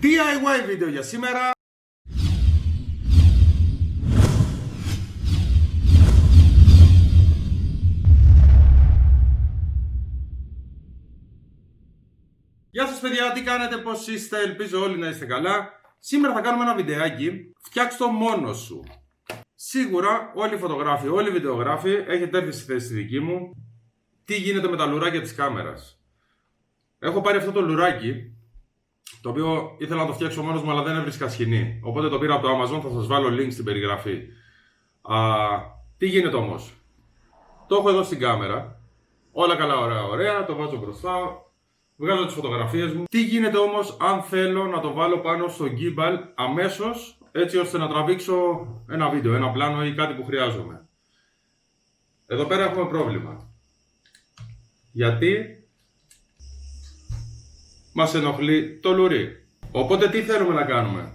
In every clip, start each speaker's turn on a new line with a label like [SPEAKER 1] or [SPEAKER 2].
[SPEAKER 1] DIY βίντεο για σήμερα. Γεια σας παιδιά, τι κάνετε, πώς είστε, ελπίζω όλοι να είστε καλά. Σήμερα θα κάνουμε ένα βιντεάκι, φτιάξ' το μόνος σου. Σίγουρα όλοι οι φωτογράφοι, όλοι οι βιντεογράφοι έχετε έρθει στη θέση δική μου. Τι γίνεται με τα λουράκια της κάμερας. Έχω πάρει αυτό το λουράκι, το οποίο ήθελα να το φτιάξω μόνος μου, αλλά δεν έβρισκα σκηνή. Οπότε το πήρα από το Amazon, θα σας βάλω link στην περιγραφή. Τι γίνεται όμως. Το έχω εδώ στην κάμερα. Όλα καλά, ωραία, το βάζω μπροστά. Βγάζω τις φωτογραφίες μου. Τι γίνεται όμως αν θέλω να το βάλω πάνω στο gimbal αμέσως, έτσι ώστε να τραβήξω ένα βίντεο, ένα πλάνο ή κάτι που χρειάζομαι. Εδώ πέρα έχουμε πρόβλημα. Γιατί μας ενοχλεί το λουρί. Οπότε τι θέλουμε να κάνουμε.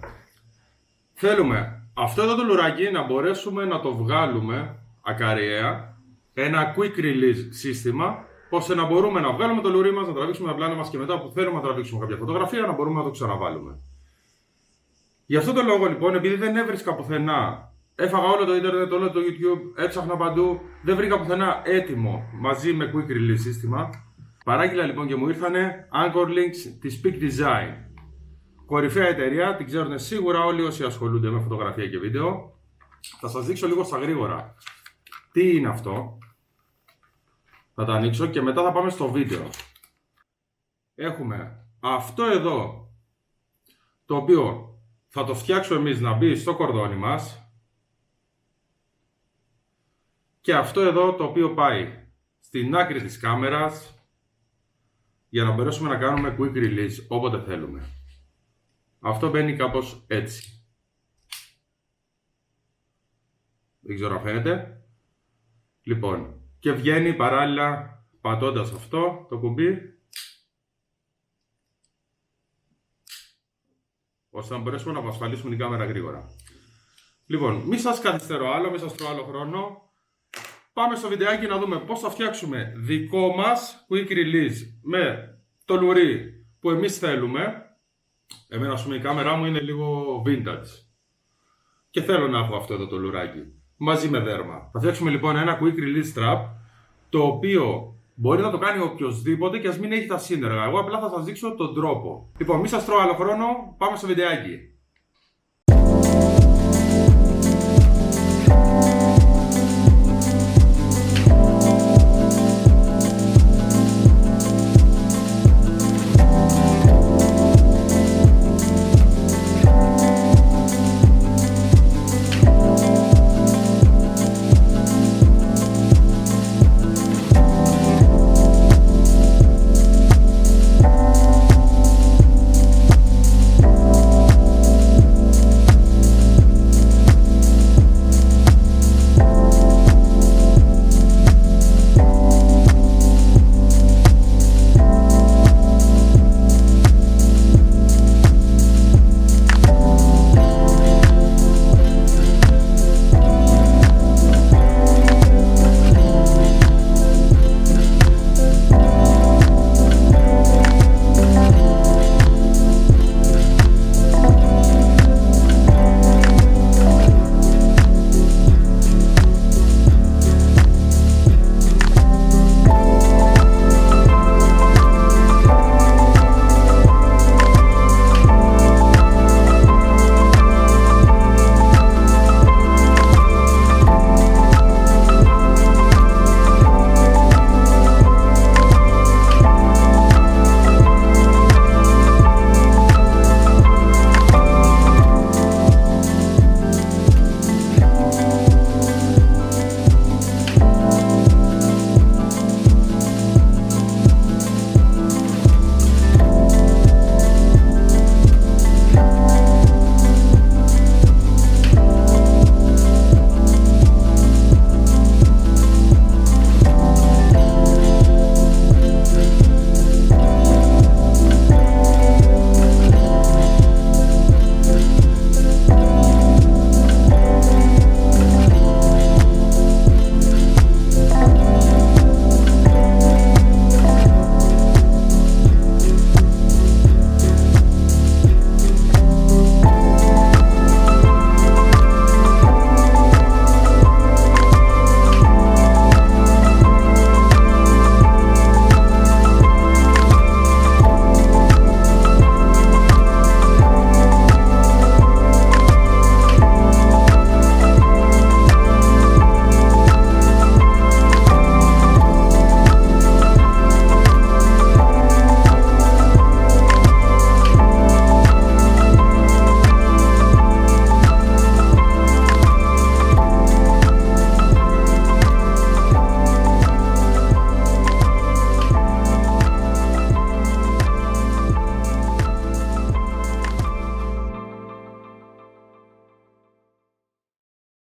[SPEAKER 1] Θέλουμε αυτό εδώ το λουράκι να μπορέσουμε να το βγάλουμε ακαριέα, ένα quick release σύστημα, ώστε να μπορούμε να βγάλουμε το λουρί μας, να τραβήξουμε τα πλάνα μας και μετά που θέλουμε να τραβήξουμε κάποια φωτογραφία να μπορούμε να το ξαναβάλουμε. Γι' αυτό το λόγο λοιπόν, επειδή δεν έβρισκα πουθενά, έφαγα όλο το ίντερνετ, όλο το YouTube, έψαχνα παντού, δεν βρήκα πουθενά έτοιμο μαζί με quick release σύστημα. Παράγγειλα λοιπόν και μου ήρθανε Anchor Links της Peak Design. Κορυφαία εταιρεία, την ξέρουν σίγουρα όλοι όσοι ασχολούνται με φωτογραφία και βίντεο. Θα σας δείξω λίγο στα γρήγορα τι είναι αυτό. Θα τα ανοίξω και μετά θα πάμε στο βίντεο. Έχουμε αυτό εδώ, το οποίο θα το φτιάξω εμείς να μπει στο κορδόνι μας. Και αυτό εδώ το οποίο πάει στην άκρη της κάμερας, για να μπορέσουμε να κάνουμε quick release όποτε θέλουμε. Αυτό μπαίνει κάπως έτσι. Δεν ξέρω αν φαίνεται. Λοιπόν, και βγαίνει παράλληλα πατώντας αυτό το κουμπί, ώστε να μπορέσουμε να απασφαλίσουμε την κάμερα γρήγορα. Λοιπόν, μη σας καθυστερώ άλλο, μη σας τρώω άλλο χρόνο. Πάμε στο βιντεάκι να δούμε πώς θα φτιάξουμε δικό μας quick release με το λουρί που εμείς θέλουμε. Εμένα, ας πούμε, η κάμερά μου είναι λίγο vintage και θέλω να έχω αυτό εδώ το λουράκι μαζί με δέρμα. Θα φτιάξουμε λοιπόν ένα quick release strap, το οποίο μπορεί να το κάνει οποιοσδήποτε και ας μην έχει τα σύνεργα. Εγώ απλά θα σας δείξω τον τρόπο. Λοιπόν, μη σας τρώω άλλο χρόνο, πάμε στο βιντεάκι.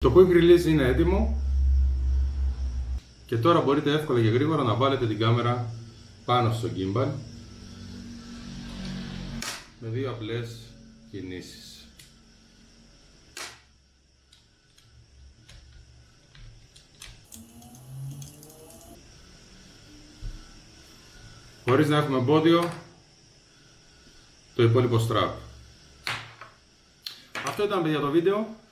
[SPEAKER 1] Το quick release είναι έτοιμο και τώρα μπορείτε εύκολα και γρήγορα να βάλετε την κάμερα πάνω στο gimbal με δύο απλές κινήσεις. Χωρίς να έχουμε εμπόδιο το υπόλοιπο strap. Αυτό ήταν, παιδιά, το βίντεο.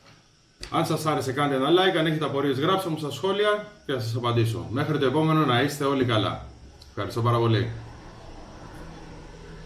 [SPEAKER 1] Αν σας άρεσε κάντε ένα like, αν έχετε απορίες γράψτε μου στα σχόλια και θα σας απαντήσω. Μέχρι το επόμενο να είστε όλοι καλά. Ευχαριστώ πάρα πολύ.